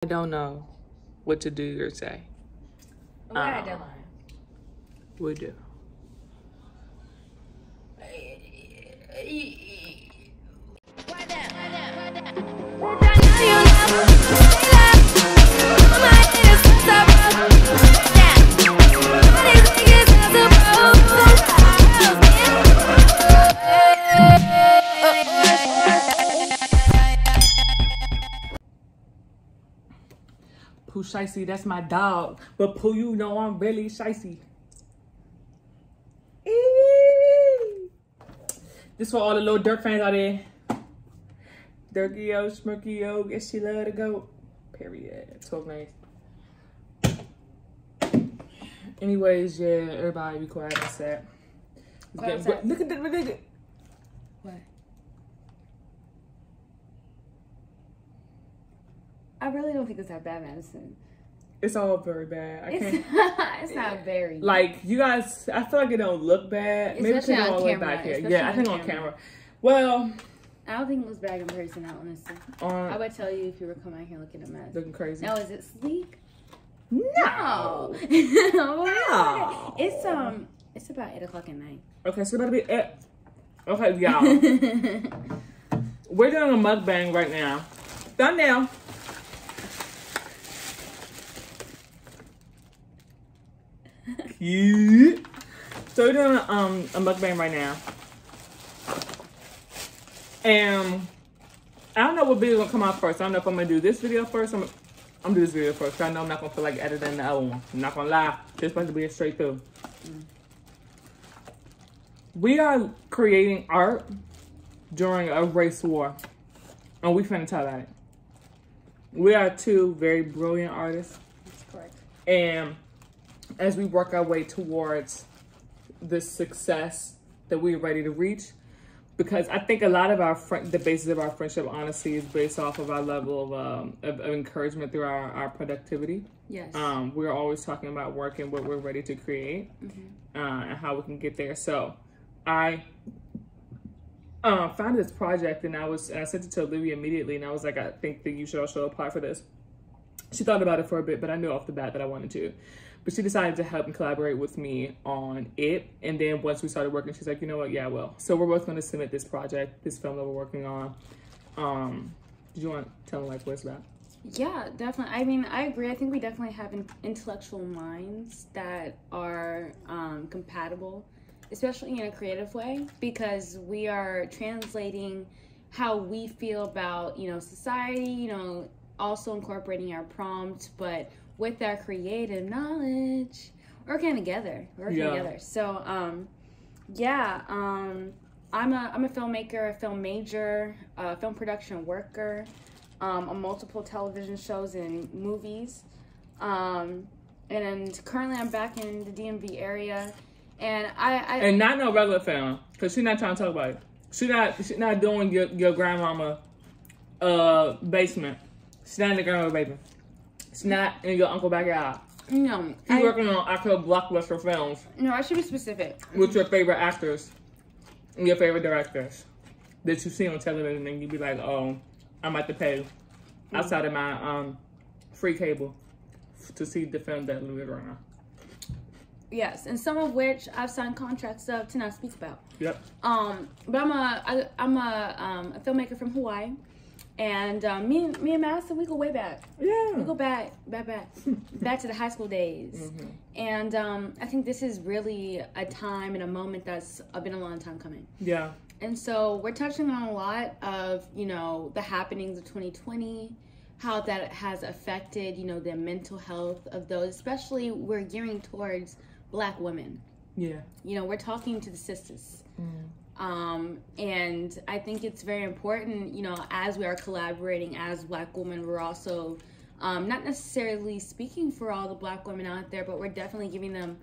I don't know what to do or say. What a deadline. We do. Pooh Shicey, that's my dog. But Pooh, you know I'm really shicey. This for all the little Dirk fans out there. Dirky-o, Smirky-o, guess she love to go. Period. 12 names. Anyways, yeah, everybody be quiet and sad. Look at that. Look at What? I really don't think it's that bad, Madison. It's all very bad. I can't. It's not very. Like, you guys, I feel like it don't look bad. Especially maybe because on all the way camera, back here. especially Yeah, I think on on camera. camera. Well, I don't think it looks bad in person, honestly. I would tell you if you were coming out here looking at Madison. looking crazy. Now, is it sleek? No. No. No. It's about 8 o'clock at night. Okay, so that'll be it. Okay, y'all. We're doing a mukbang right now. Thumbnail. Cute. So we're doing a mukbang right now. And I don't know what video gonna come out first. I don't know if I'm gonna do this video first. I'm gonna do this video first. I know I'm not gonna feel like editing the other one. I'm not gonna lie. This is supposed to be a straight through. We are creating art during a race war. And we finna tell that. We are two very brilliant artists. That's correct. And as we work our way towards the success that we're ready to reach, because I think a lot of the basis of our friendship, honestly, is based off of our level of encouragement through our productivity. Yes. We're always talking about working what we're ready to create, and how we can get there. So I found this project, and I sent it to Olivia immediately, and I was like, I think that you should also apply for this. She thought about it for a bit, but I knew off the bat that I wanted to. But she decided to help and collaborate with me on it. And then once we started working, she's like, you know what? Yeah, I will. So we're both going to submit this project, this film that we're working on. Did you want to tell me like what it's about? Yeah, definitely. I mean, I agree. I think we definitely have intellectual minds that are compatible, especially in a creative way, because we are translating how we feel about, society, also incorporating our prompt, but with our creative knowledge, working together. So, I'm a filmmaker, a film major, a film production worker, on multiple television shows and movies. And currently I'm back in the DMV area, and and not no regular film, cause she's not trying to talk about it. She's not doing your grandmama basement. She's not in the grandmama basement. It's not in your uncle backyard. No. You're working on actual blockbuster films. No, I should be specific. With your favorite actors and your favorite directors that you see on television, and you be like, oh, I'm about to pay outside of my free cable to see the film that Louis right now. Yes, and some of which I've signed contracts of to not speak about. Yep. But I'm a filmmaker from Hawaii. And me and Madison, we go way back. Yeah. We go back to the high school days. And I think this is really a time and a moment that's been a long time coming. Yeah. And so we're touching on a lot of, the happenings of 2020, how that has affected, the mental health of those, especially we're gearing towards Black women. Yeah. We're talking to the sisters. And I think it's very important, as we are collaborating as Black women, we're also not necessarily speaking for all the Black women out there, but we're definitely giving them,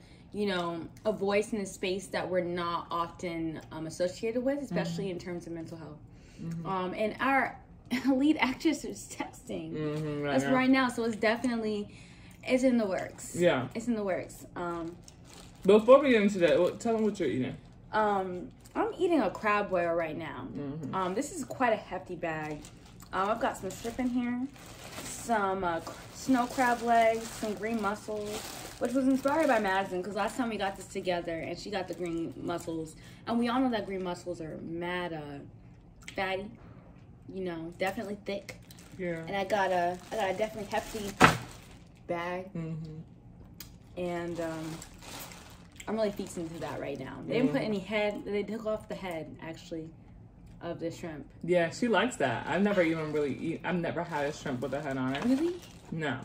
a voice in a space that we're not often associated with, especially in terms of mental health. And our lead actress is texting us right now, so it's in the works. Yeah. It's in the works. Before we get into that, tell them what you're eating. I'm eating a crab boil right now. This is quite a hefty bag. I've got some shrimp in here. some snow crab legs, some green mussels, which was inspired by Madison because last time we got this together and she got the green mussels. And we all know that green mussels are mad fatty, you know, definitely thick. Yeah. And I got a definitely hefty bag. And I'm really feasting to that right now. They didn't put any head, they took off the head actually of the shrimp. Yeah, she likes that. I've never even really I've never had a shrimp with a head on it. Really? No.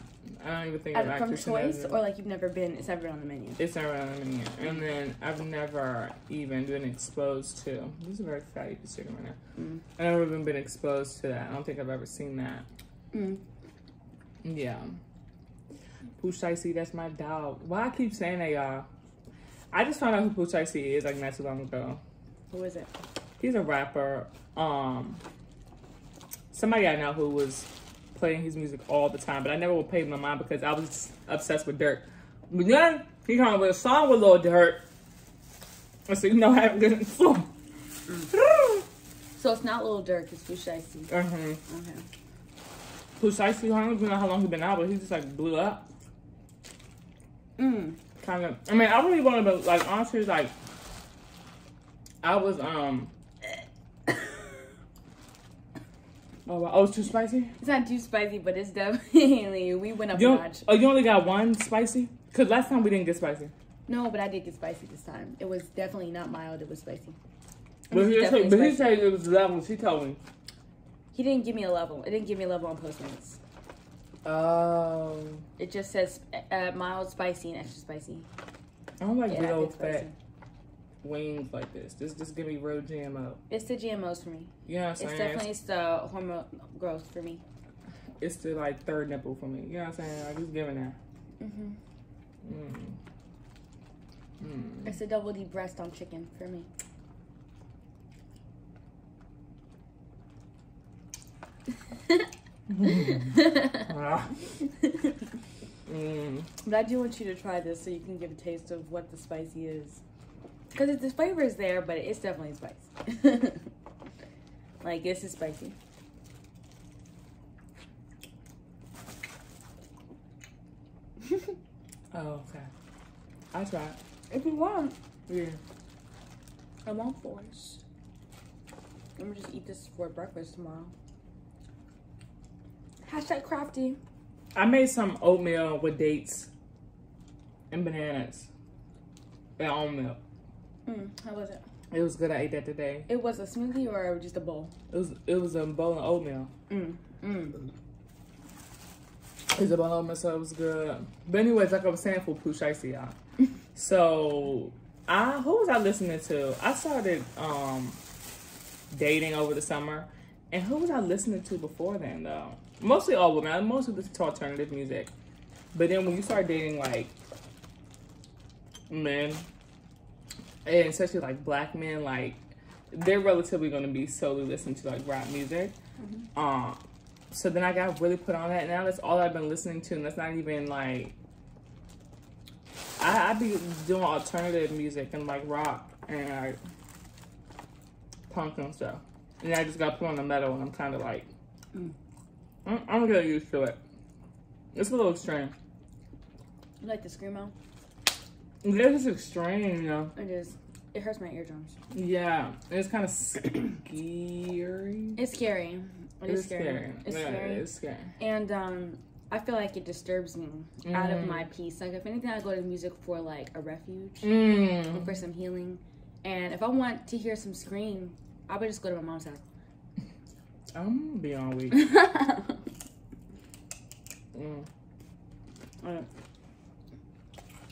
I don't even think I've From actually choice, or like you've never been, it's never been on the menu? It's never on the menu. And then I've never even been exposed to, this is a very fatty chicken right now. I've never even been exposed to that. I don't think I've ever seen that. Yeah. Pooh Shiesty, that's my dog. Why I keep saying that, y'all? I just found out who Pooh Shiesty is like not too long ago. Who is it? He's a rapper. Somebody I know who was playing his music all the time, but I never would pay my mind because I was obsessed with Dirk. But then he came up with a song with Lil Durk. And so you know how good song. So it's not Lil Durk, it's Pooh Shiesty. Okay. Pooh Shiesty, I don't even know how long he's been out, but he just like blew up. Kind of. I mean, I really wanted to, like, honestly, like, I was oh, it's too spicy? It's not too spicy, but it's definitely, we went up a notch. Oh, you only got one spicy? Because last time we didn't get spicy. No, but I did get spicy this time. It was definitely not mild, it was spicy. But he said it was levels, he told me. He didn't give me a level. It didn't give me a level on Postmates. Oh. It just says mild, spicy, and extra spicy. I don't like big old fat wings like this. This give me real GMO. It's the GMOs for me. You know what I'm saying? It's definitely the hormone growth for me. It's the like third nipple for me. You know what I'm saying? Like, just giving that. It's a double D breast on chicken for me. But I do want you to try this so you can get a taste of what the spicy is. Because the flavor is there, but it's definitely spicy. Like, this is spicy. Oh, okay. I try it. If you want. Yeah. I won't force. I'm gonna just eat this for breakfast tomorrow. Hashtag crafty. I made some oatmeal with dates and bananas and almond milk. How was it? It was good. I ate that today. It was a smoothie or just a bowl? It was a bowl of oatmeal. It was a bowl of oatmeal, so it was good. But anyways, like I was saying for Pooh Shiesty, y'all. So who was I listening to? I started dating over the summer, and who was I listening to before then though? Mostly all women. I mostly listen to alternative music. But then when you start dating like men, and especially like black men, like they're relatively going to be solely listening to like rap music. So then I got really put on that, and now that's all I've been listening to, and that's not even like I be doing alternative music and like rock and like punk and stuff, and I just got put on the metal, and I'm kind of like I'm getting used to it. It's a little extreme. You like the screamo? This is extreme, you know. It is. It hurts my eardrums. Yeah, it's kind of scary. It's scary. It's scary. It's yeah, scary. It's scary. And I feel like it disturbs me out of my peace. Like, if anything, I go to music for like a refuge and for some healing. And if I want to hear some scream, I would just go to my mom's house. I'm gonna be on week.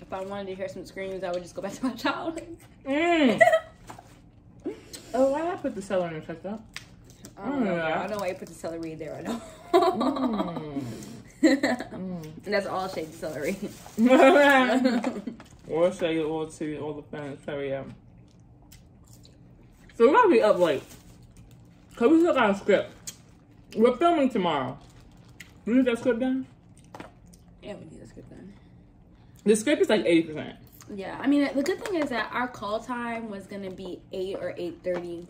If I wanted to hear some screams, I would just go back to my childhood. Oh, why did I put the celery in the up? I don't know why you put the celery there. I know. And that's all shade celery. Or shade or to all the fans. Sorry, yeah. So we're gonna be up late. Cause we still got a script. We're filming tomorrow. You need that script done? Yeah, we need that script done. The script is like 80%. Yeah, I mean, the good thing is that our call time was gonna be 8 or 8:30.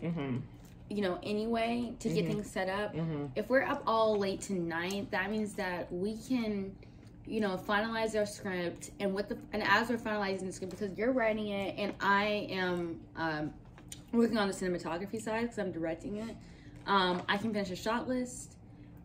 you know, anyway, to get things set up. If we're up all late tonight, that means that we can, you know, finalize our script. And as we're finalizing the script, because you're writing it and I am working on the cinematography side because I'm directing it, I can finish a shot list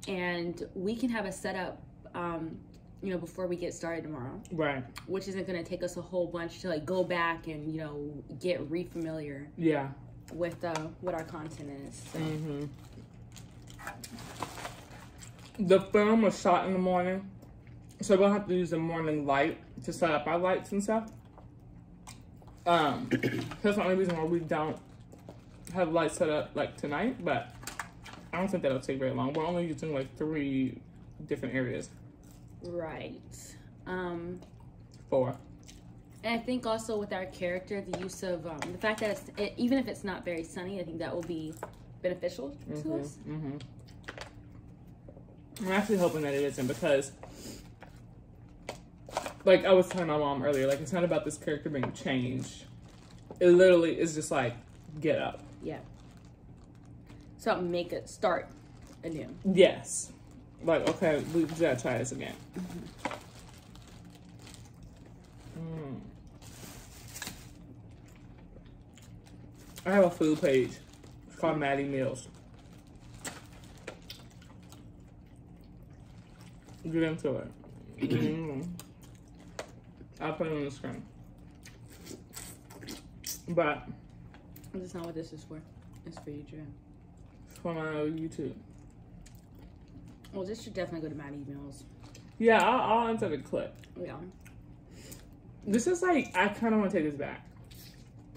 and we can have a setup, you know, before we get started tomorrow. Right. Which isn't going to take us a whole bunch to like go back and, you know, get re-familiar. Yeah. With what our content is. So. The film was shot in the morning, so we'll have to use the morning light to set up our lights and stuff. That's the only reason why we don't have lights set up like tonight, but I don't think that'll take very long. We're only using like 3 different areas. Right. 4. And I think also with our character, the use of the fact that even if it's not very sunny, I think that will be beneficial to us. I'm actually hoping that it isn't, because like I was telling my mom earlier, like it's not about this character being changed. It literally is just like, get up. Yeah. So make it start anew. Yes. Like, okay, we gotta try this again. I have a food page. It's called Maddie Meals. Get into it. I'll put it on the screen. But that's not what this is for. It's for you, Drew. It's for my YouTube. Well, this should definitely go to Maddie Mills. Yeah, I'll enter the clip. Yeah. This is like, I kind of want to take this back.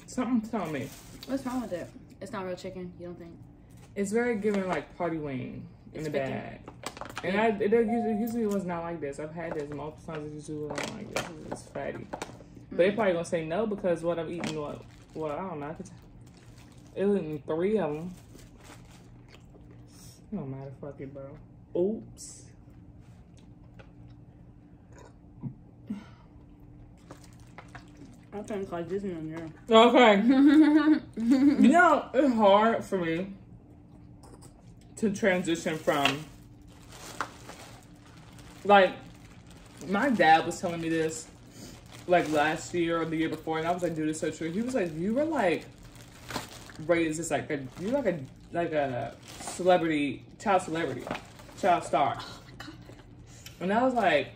Something telling me. What's wrong with it? It's not real chicken, you don't think? It's very giving like party wing in the bag. And Yeah. it usually was not like this. I've had this multiple times. It usually was not like this. It's fatty. But they're probably gonna say no because what I'm eating, well, I don't know. It was in 3 of them. It don't matter, fuck it, bro. Oops. I think like Disney on there. Okay. You know, it's hard for me to transition from, like, my dad was telling me this, like, last year or the year before, and I was like, dude, it's so true. He was like, you were, like, raised as, like, you're like a celebrity, child star. Oh my God. And I was like,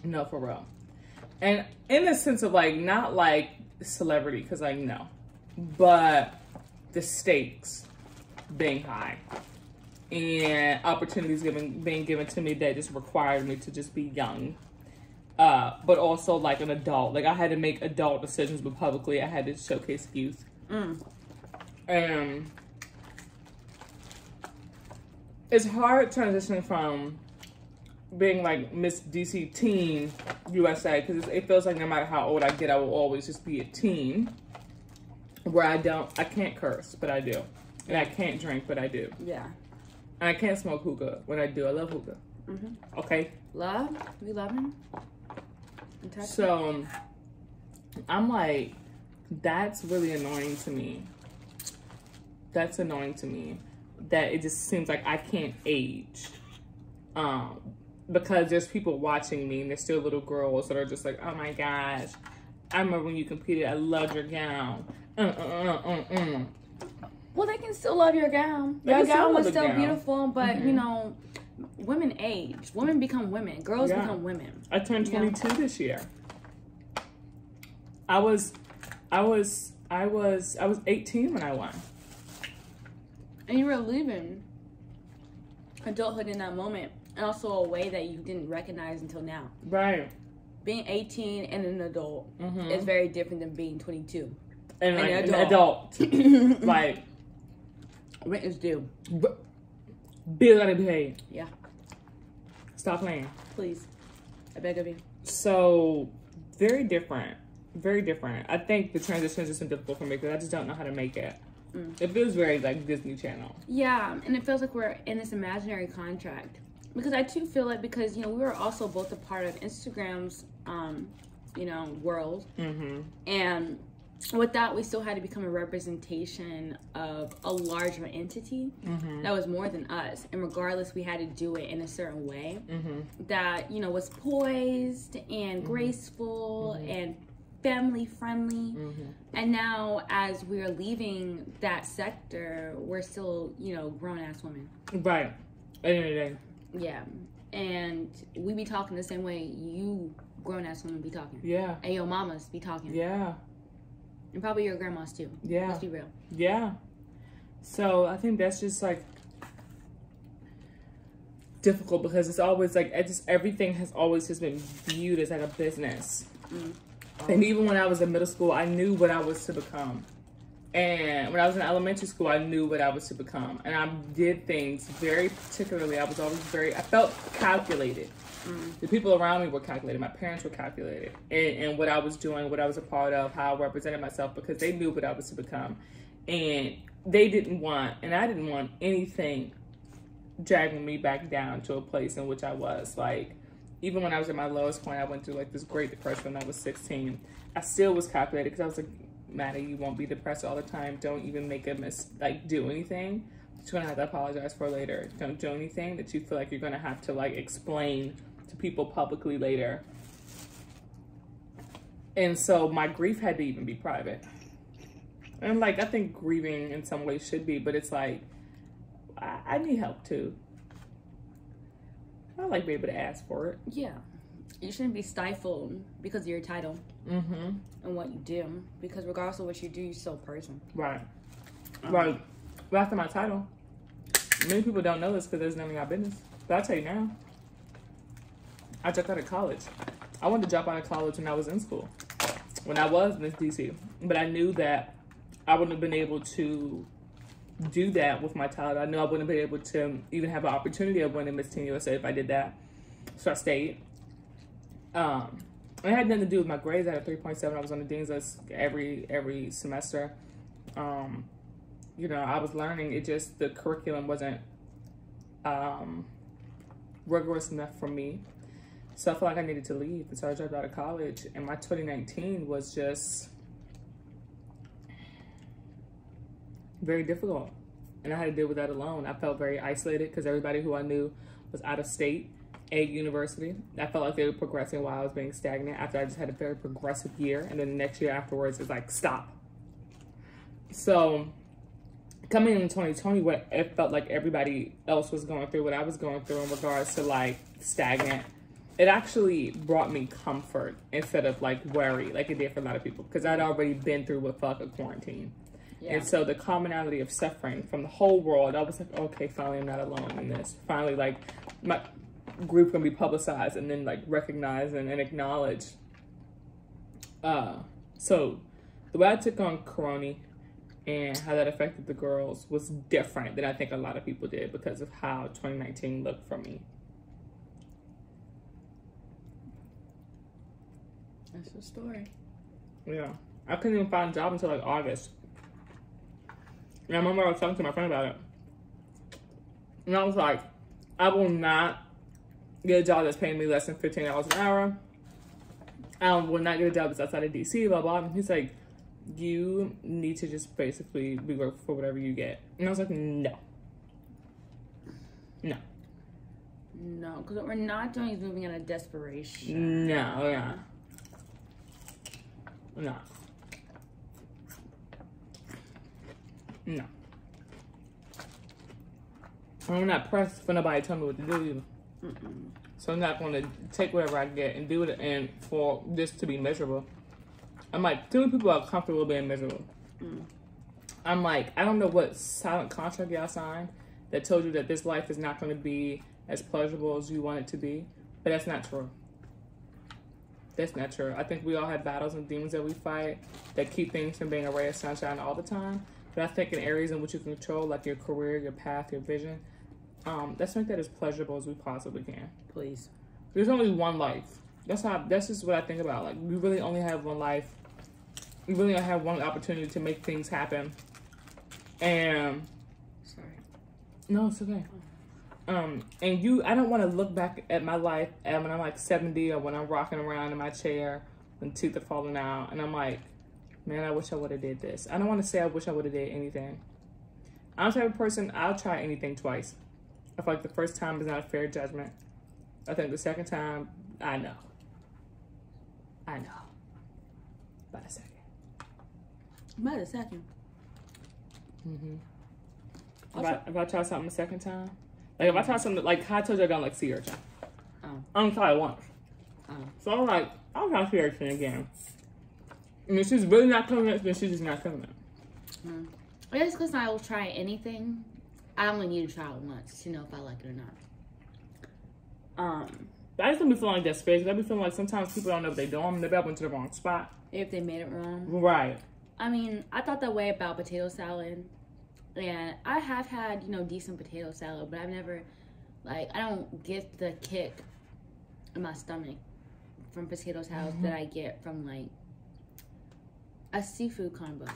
no, for real. And in the sense of like, not like celebrity, because like, no, but the stakes being high and opportunities being given to me that just required me to just be young. But also like an adult. Like I had to make adult decisions, but publicly I had to showcase youth. And it's hard transitioning from being like Miss DC Teen USA, because it feels like no matter how old I get, I will always just be a teen. Where I can't curse, but I do. And I can't drink, but I do. Yeah. And I can't smoke hookah, but I do. I love hookah. Okay? Love? We love him? So, I'm like, that's really annoying to me. That's annoying to me. That it just seems like I can't age. Because there's people watching me and there's still little girls that are just like, oh my gosh, I remember when you competed, I loved your gown. Well, they can still love your gown. Your gown was still beautiful, but you know, women age. Women become women. Girls become women. I turned 22 this year. I was 18 when I won. And you were living adulthood in that moment. And also a way that you didn't recognize until now. Right. Being 18 and an adult is very different than being 22. And like an adult. Like, rent is due. Bill gotta be paid. Yeah. Stop playing. Please. I beg of you. So, very different. Very different. I think the transition is just so difficult for me because I just don't know how to make it. It feels very like Disney Channel. Yeah, and it feels like we're in this imaginary contract. Because I too feel like, because, you know, we were also both a part of Instagram's, you know, world. And with that, we still had to become a representation of a larger entity that was more than us. And regardless, we had to do it in a certain way that, you know, was poised and graceful and family friendly. And now, as we're leaving that sector, we're still, you know, grown-ass women. Right. At the end of the day. Yeah. And we be talking the same way you grown-ass women be talking. Yeah. And your mamas be talking. Yeah. And probably your grandmas too. Yeah. Let's be real. Yeah. So I think that's just like difficult because it's always like everything has always just been viewed as like a business. And even when I was in middle school, I knew what I was to become. And when I was in elementary school, I knew what I was to become. And I did things very particularly. I was always I felt calculated. The people around me were calculated. My parents were calculated. And what I was doing, what I was a part of, how I represented myself, because they knew what I was to become. And they didn't want, and I didn't want anything dragging me back down to a place in which I was. Like, even when I was at my lowest point, I went through like this great depression when I was 16. I still was calculated because I was like, Maddie, you won't be depressed all the time. Don't even make do anything that you're gonna have to apologize for later. Don't do anything that you feel like you're gonna have to like explain to people publicly later. And so my grief had to even be private. And like, I think grieving in some ways should be, but it's like, I need help too. I like be able to ask for it. Yeah. You shouldn't be stifled because of your title and what you do. Because regardless of what you do, you're still a person. Right. Right. But after my title, many people don't know this because there's none of our business. But I'll tell you now, I dropped out of college. I wanted to drop out of college when I was in school, when I was Miss DC. But I knew that I wouldn't have been able to do that with my title. I knew I wouldn't have been able to even have an opportunity of winning Miss Teen USA if I did that. So I stayed. It had nothing to do with my grades. I had a 3.7. I was on the dean's list every semester. You know, I was learning. It just, the curriculum wasn't rigorous enough for me. So I felt like I needed to leave. And so I dropped out of college. And my 2019 was just very difficult. And I had to deal with that alone. I felt very isolated because everybody who I knew was out of state. Egg University. I felt like they were progressing while I was being stagnant after I just had a very progressive year. And then the next year afterwards, it's like, stop. So coming in 2020, what it felt like everybody else was going through, what I was going through in regards to like stagnant, it actually brought me comfort instead of like worry like it did for a lot of people. Because I'd already been through what felt like a quarantine. Yeah. And so the commonality of suffering from the whole world, I was like, okay, finally I'm not alone in this. Finally, like, my group can be publicized and then like recognized and acknowledged. So the way I took on Corona and how that affected the girls was different than I think a lot of people did because of how 2019 looked for me. That's the story. Yeah. I couldn't even find a job until like August. And I remember I was talking to my friend about it. And I was like, I will not get a job that's paying me less than $15 an hour. I will not get a job that's outside of DC, blah, blah. And he's like, you need to just basically be grateful for whatever you get. And I was like, no. No. No, because what we're not doing is moving out of desperation. No, yeah. No. No. I'm not pressed for nobody to tell me what to do either. So I'm not going to take whatever I get and do it and for this to be miserable. I'm like, too many people are comfortable being miserable. I'm like, I don't know what silent contract y'all signed that told you that this life is not going to be as pleasurable as you want it to be. But that's not true. That's not true. I think we all have battles and demons that we fight that keep things from being a ray of sunshine all the time. But I think in areas in which you control, like your career, your path, your vision, let's make that as pleasurable as we possibly can. Please. There's only one life. That's just what I think about. Like, we really only have one life. We really only have one opportunity to make things happen. And sorry. No, it's okay. And I don't want to look back at my life when I'm like 70 or when I'm rocking around in my chair and teeth are falling out. And I'm like, Man, I wish I would have did this. I don't want to say I wish I would have did anything. I'm the type of person, I'll try anything twice. I feel like the first time is not a fair judgment. I think the second time, I know. By the second. By the second. If I try something the second time, like if I try something, like how I told you I don't like sea urchin. Oh. I only tried it once. Oh. So I'm like, I'll try sea urchin again. And if she's really not convinced, then she's just not convinced. I guess because I will try anything, I only need to try it once to know if I like it or not. But I just don't be feeling like that space. I be feeling like sometimes people don't know what they're doing. They went to the wrong spot. If they made it wrong. Right. I mean, I thought that way about potato salad. And I have had, you know, decent potato salad, but I've never, like, I don't get the kick in my stomach from potato salad that I get from, like, a seafood combo,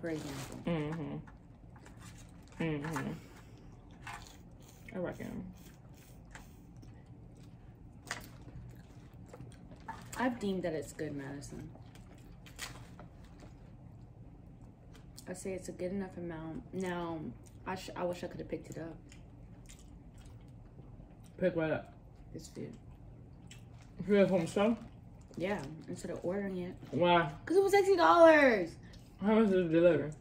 for example. I reckon. I've deemed that it's good medicine. I say it's a good enough amount. Now, I wish I could have picked it up. Pick what up? This food. You had from the show? Yeah, instead of ordering it. Why? Because it was $60. How much did it deliver?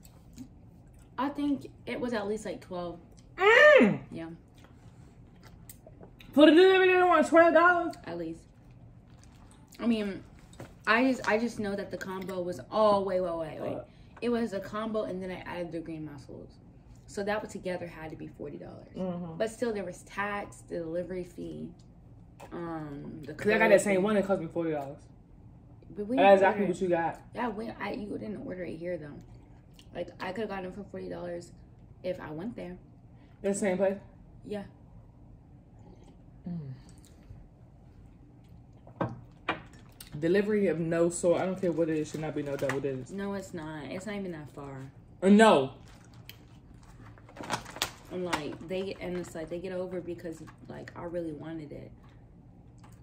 I think it was at least like 12. Yeah. For the delivery, they don't want $12? At least. I mean, I just know that the combo was wait. It was a combo, and then I added the green mussels. So that one together had to be $40. But still, there was tax, the delivery fee, Because I got that same one that cost me $40. But That's exactly what you got. Yeah, you didn't order it here, though. Like, I could have gotten it for $40 if I went there. The same place? Yeah. Delivery of no sort, I don't care what it is, should not be no double digits. No, it's not. It's not even that far. No. And it's like they get over because like I really wanted it.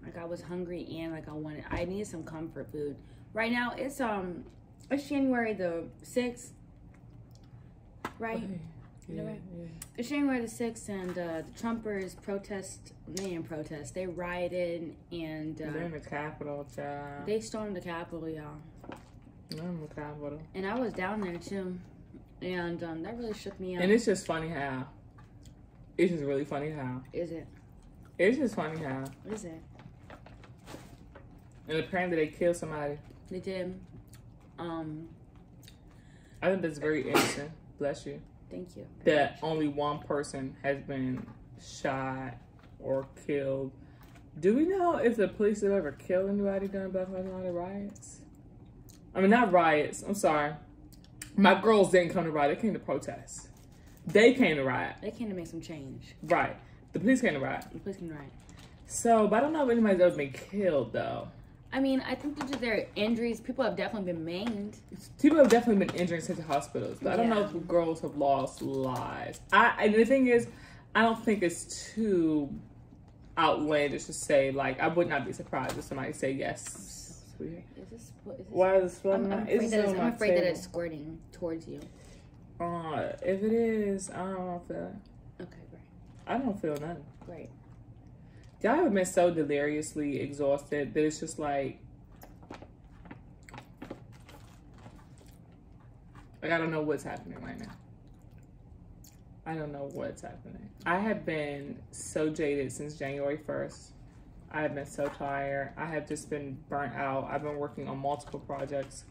Like I was hungry and like I needed some comfort food. Right now it's January the 6th. Right? Okay. You know, right? Yeah. It's January the 6th, and the Trumpers they rioted, and they're in the Capitol, child. They stormed the Capitol, y'all. They're in the Capitol. And I was down there too, and that really shook me up. And it's just funny how. It's just really funny how. Is it? It's just funny how. Is it? And apparently they killed somebody. They did. I think that's very innocent. Bless you. Thank you. That only one person has been shot or killed. Do we know if the police have ever killed anybody during Black Lives Matter riots? I mean, not riots. I'm sorry. My girls didn't come to riot. They came to protest. They came to riot. They came to make some change. Right. The police came to riot. The police came to riot. So, but I don't know if anybody's ever been killed, though. I mean, I think due to their injuries, people have definitely been maimed. People have definitely been injured and sent to hospitals. But I don't know if girls have lost lives. And the thing is, I don't think it's too outlandish to say, like, I would not be surprised if somebody say yes. Is this why is it I'm afraid that it's squirting towards you. If it is, I don't feel it. Okay, great. I don't feel nothing. Great. Y'all have been so deliriously exhausted that it's just like I don't know what's happening right now. I don't know what's happening. I have been so jaded since January 1st. I have been so tired. I have just been burnt out. I've been working on multiple projects.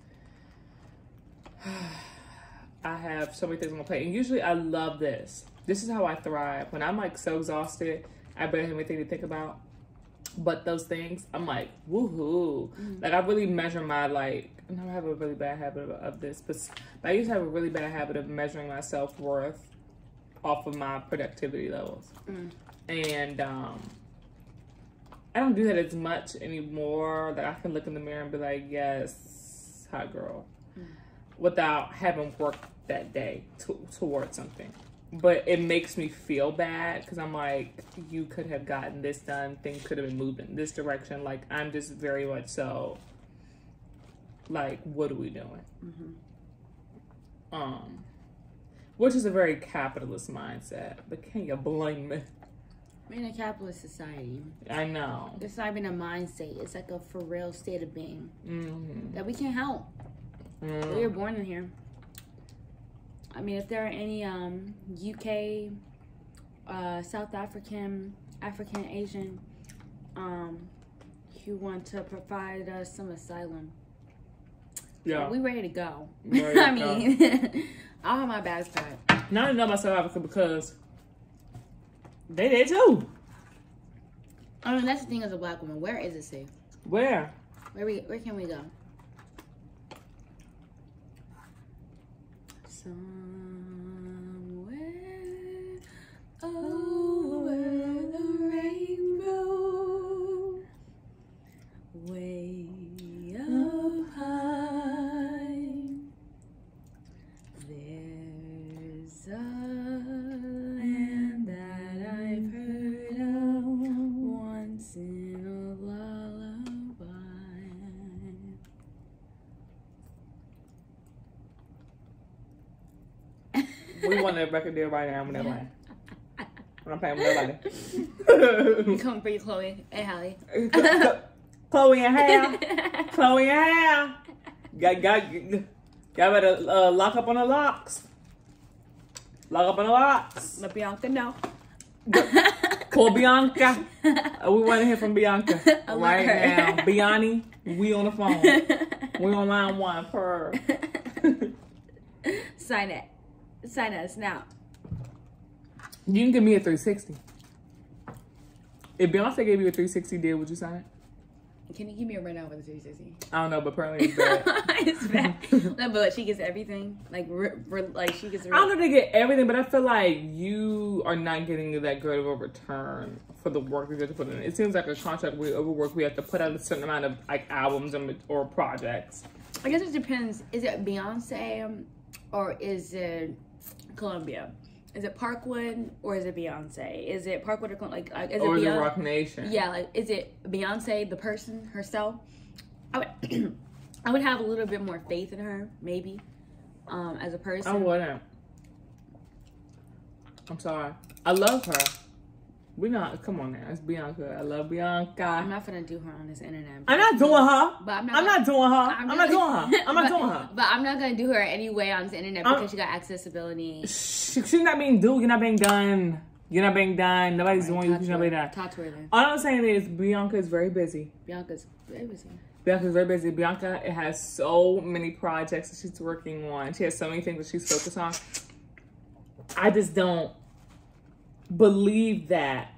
I have so many things on my plate. And usually I love this. This is how I thrive. When I'm like so exhausted, I barely have anything to think about. But those things, I'm like, woohoo. Like I really measure my and I have a really bad habit of this, but I used to have a really bad habit of measuring my self-worth off of my productivity levels. And I don't do that as much anymore. That I can look in the mirror and be like, yes, hot girl. Without having worked that day towards something. But it makes me feel bad because I'm like, you could have gotten this done. Things could have been moved in this direction. Like, I'm just very much so Like, what are we doing? Mm-hmm. Which is a very capitalist mindset, but can you blame me? We're in a capitalist society. I know. It's not even a mind state. It's like a for real state of being that we can't help. We were born in here. I mean, if there are any UK, South African, Asian, who want to provide us some asylum, yeah, we ready to go. Ready I to mean, I'll have my bags packed. Now I know about South Africa because they did too. I mean, that's the thing as a black woman. Where is it safe? Where? Where can we go? Somewhere over the rainbow, way up high, there's a land that I've heard of once in a lullaby. We want a record deal right now. Whenever I'm paying with nobody. Come for you, Chloe. Hey, Hallie. Chloe and Hal. Chloe and Hal. Y'all better lock up on the locks. Lock up on the locks. Let Bianca know. Call Bianca. We want to hear from Bianca right her. now. Biani, we on the phone. We on line one for her. Sign it. Sign us now. You can give me a 360. If Beyonce gave you a 360 deal, would you sign it? Can you give me a rundown with a 360? I don't know, but apparently it's bad. It's bad. But she gets everything. Like she gets. I don't know if they get everything, but I feel like you are not getting that good of a return for the work that you have to put in. It seems like a contract we overwork. We have to put out a certain amount of like albums or projects. I guess it depends. Is it Beyonce or is it Columbia? Is it Parkwood or is it Beyonce? Is it Parkwood or like is or it is it Beyonce? Rock Nation? Yeah, like is it Beyonce the person herself? I would I would have a little bit more faith in her, maybe, as a person. I wouldn't. I'm sorry. I love her. Come on now. It's Bianca. I love Bianca. I'm not gonna do her on this internet. I'm not doing her. But I'm not doing her. I'm not doing her. I'm not doing her. But I'm not gonna do her anyway on this internet because she got accessibility. She's not being done. You're not being done. You're not being done. Nobody's doing you. You're not being done. Talk to her then. All I'm saying is Bianca is very busy. Bianca's very busy. Bianca's very busy. Bianca has so many projects that she's working on. She has so many things that she's focused on. I just don't believe that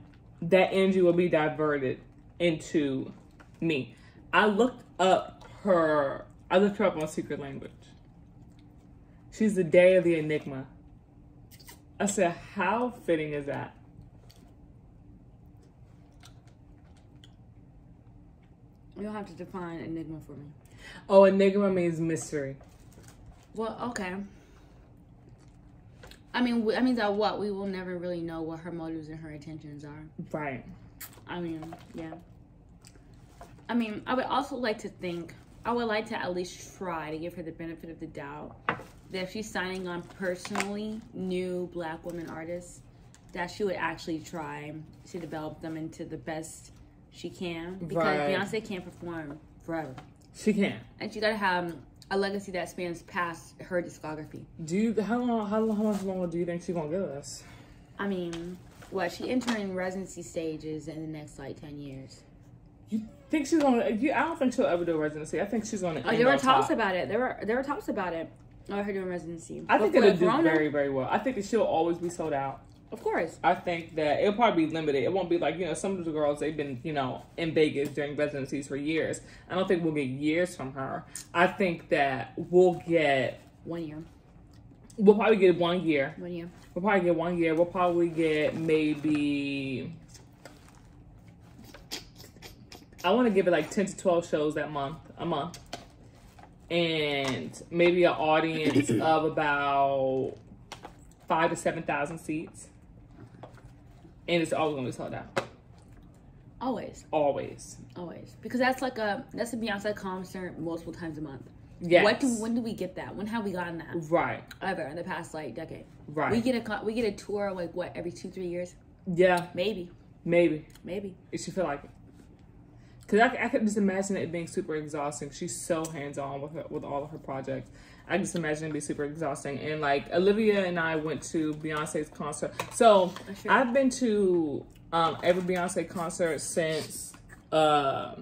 energy will be diverted into me. I looked her up on Secret Language. She's the day of the Enigma. I said, how fitting is that? You don't have to define enigma for me. Oh, Enigma means mystery. Well, okay. I mean that what? We will never really know what her motives and her intentions are. Right. I mean, yeah. I mean, I would also like to think, I would like to at least try to give her the benefit of the doubt that if she's signing on personally new black women artists, that she would actually try to develop them into the best she can. Because Beyonce can't perform forever. She can't. And she gotta have a legacy that spans past her discography. How much longer do you think she's gonna give us? I mean, she entering residency stages in the next like 10 years. You think she's gonna? I don't think she'll ever do a residency. I think she's gonna. There were talks about it. There were talks about it. Her doing residency. I think it'll do very, very well. I think that she'll always be sold out. Of course. I think that it'll probably be limited. It won't be like, some of the girls, they've been, in Vegas during residencies for years. I don't think we'll get years from her. I think that we'll get 1 year. We'll probably get 1 year. 1 year. We'll probably get 1 year. We'll probably get maybe, I want to give it like 10 to 12 shows a month. And maybe an audience of about 5,000 to 7,000 seats. And it's always going to be sold out. Always. Always. Always. Because that's a Beyonce concert multiple times a month. Yes. When do we get that? When have we gotten that? Right. Ever in the past like decade? Right. We get a tour like what, every 2-3 years? Yeah. Maybe. It should feel like it. Because I could just imagine it being super exhausting. She's so hands-on with all of her projects. I just imagine it be super exhausting. And like Olivia and I went to Beyonce's concert. So I've been to every Beyonce concert since 4.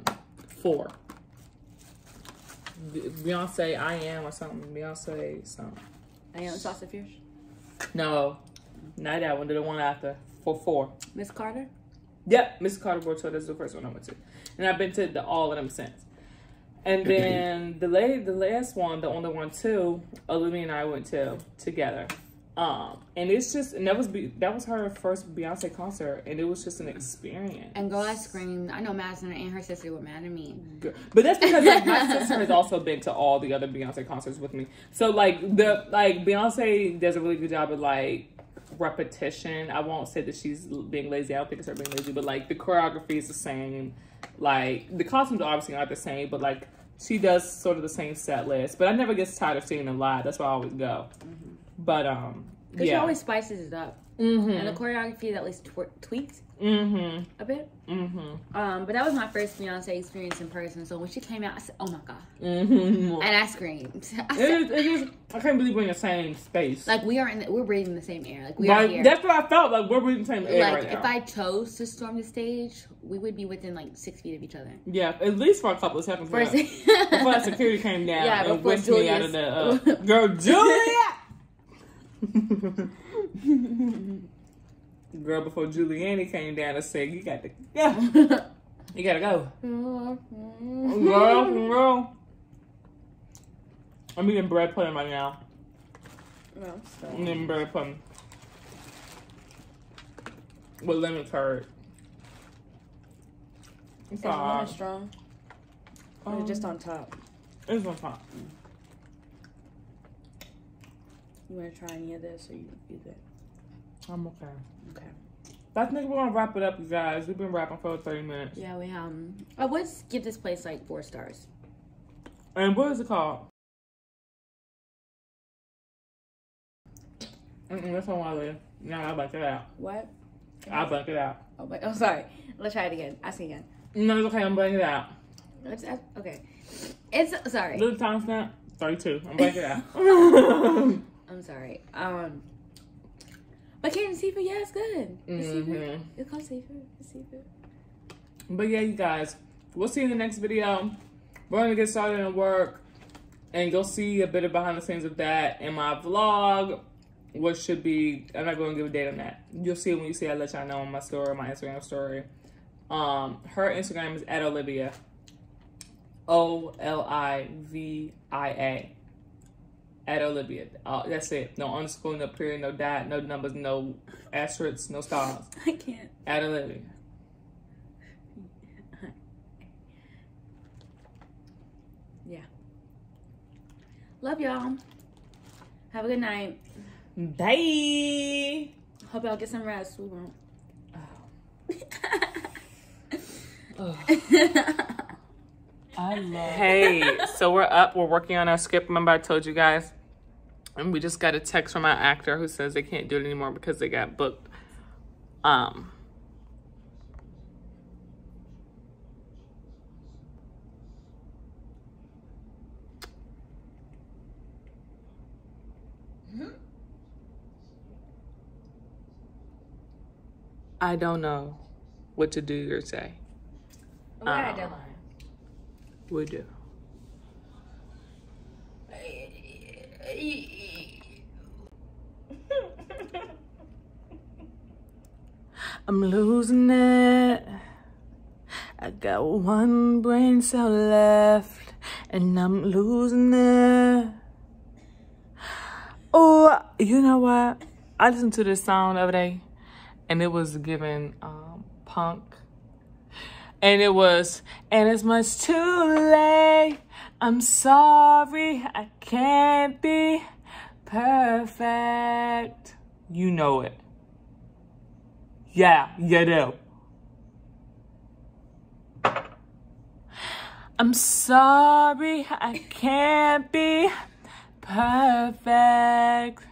Beyonce I Am or something. Beyonce something. I Am Sauce Fierce? No, not that one. The one after. For 4. Miss Carter? Yep, Miss Carter World Tour. That's the first one I went to. And I've been to all of them since. And then the last one, the only one too, Olivia and I went to together. And it's just, and that was her first Beyonce concert, and it was just an experience. And girl, I screamed. I know Madison and her sister were mad at me. But that's because like, my sister has also been to all the other Beyonce concerts with me. So like Beyonce does a really good job of like repetition. I won't say that she's being lazy. I don't think it's her being lazy, but like the choreography is the same. Like the costumes obviously aren't the same, but like she does sort of the same set list. But I never get tired of seeing them live. That's why I always go. Mm-hmm. But because she always spices it up, and the choreography is at least tweaked a bit. But that was my first Beyonce experience in person. So when she came out, I said, "Oh my god!" And I screamed. I can't believe we're in the same space. Like we're breathing the same air. Like we are here. That's what I felt like. We're breathing the same air. Like right if now. I chose to storm the stage, we would be within like 6 feet of each other. Yeah, at least for a couple of seconds. Before that security came down and whisked me out of the girl Julia. Girl, before Giuliani came down and said, you gotta go. Girl. I'm eating bread pudding right now. No, I'm eating bread pudding. With lemon curd. Is lemon strong? Or just on top? It's on top. You want to try any of this, or you good? I'm okay. Okay. I think we're gonna wrap it up, you guys. We've been rapping for 30 minutes. Yeah, we I would give this place like 4 stars. And what is it called? That's on my list. No, I'll blank it out. What? I'll blank it out. Oh, but I'm sorry. Let's try it again. Ask me again. No, it's okay. I'm blanking it out. Okay. It's sorry. Little time stamp. 32. I'm blanking it out. I'm sorry. But Cajun seafood, yeah, it's good. It's seafood. It's called seafood. It's seafood. But yeah, you guys, we'll see you in the next video. We're gonna get started in work, and you'll see a bit of behind the scenes of that in my vlog, which should be, I'm not gonna give a date on that. You'll see it when you see it. I'll let y'all know on my story, my Instagram story. Her Instagram is @Olivia. OLIVIA. @Olivia. That's it. No underscore, no period, no dot, no numbers, no asterisks, no stars. I can't. @Olivia. Yeah. Love y'all. Have a good night. Bye. Hope y'all get some rest. We won't. I love. Hey, so we're up. We're working on our script. Remember I told you guys, and we just got a text from our actor who says they can't do it anymore because they got booked. I don't know what to do or say. We got a deadline. We do. I'm losing it. I got one brain cell left, and I'm losing it. Oh, you know what? I listened to this song the other day, and it was giving punk. And it was, and it's much too late. I'm sorry, I can't be perfect. You know it. Yeah, you do. I'm sorry, I can't be perfect.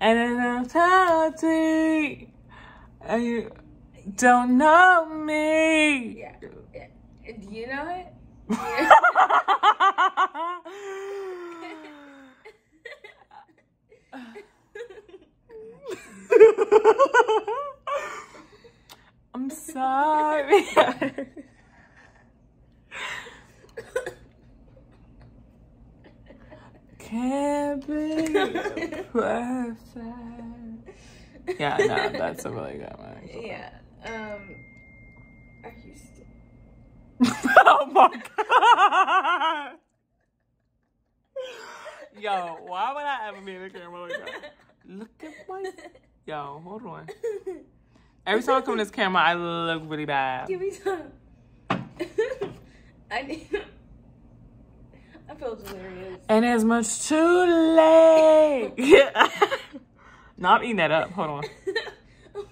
And I'm salty, and you don't know me. Yeah. Do you know it? I'm sorry. Can't be perfect. Yeah, no, that's a really good one. Yeah. Are you still? Oh my god. Yo, why would I ever be in the camera like that? Look at my. Yo, hold on. Every time I come in this camera, I look really bad. Give me some. I feel delirious. And it's much too late. No, I'm eating that up. Hold on.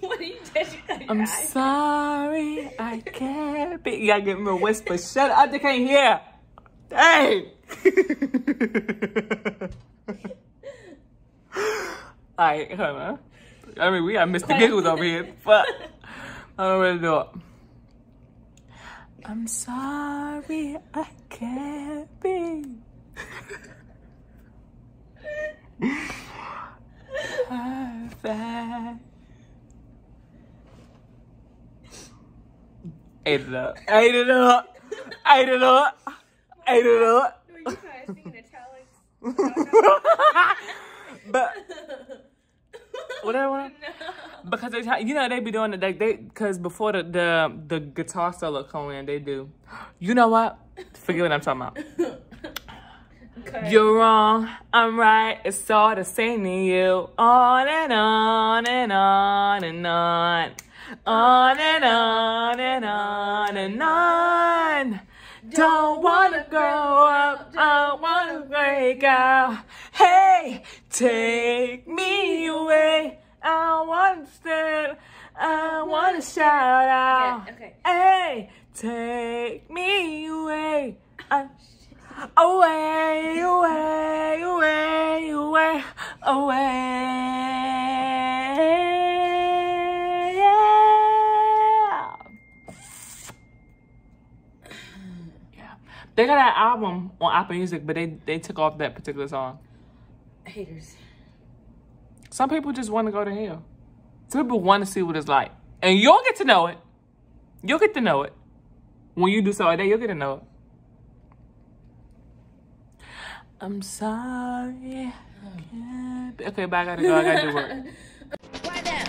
What are you touching on your I'm eyes? sorry, I can't be. You gotta give me a whisper. Shut up, they can't hear. Hey. Alright, hold on. I mean, we got Mr. Giggles over here. Fuck. I'm ready to do it. I'm sorry, I can't be. Perfect. Ate it up. Ate it up. Ate it up. Ate it up. Were you trying to sing in italics? But whatever. No. Because they, you know, they be doing it like because before the guitar solo come in, they do. You know what? Forget what I'm talking about. Okay. You're wrong, I'm right. It's all the same to you. On and on and on and on. On and on and on and on. Don't wanna grow up, I wanna break out. Hey, take me away. I wanna stand, I wanna shout out. Yeah, okay. Hey, take me away. Away, away, away, away, away. Yeah. They got that album on Apple Music, but they took off that particular song. Haters. Some people just want to go to hell. Some people want to see what it's like. And you'll get to know it. You'll get to know it. When you do something like that, you'll get to know it. I'm sorry. Okay, bye. I gotta go. I gotta do work. Why that?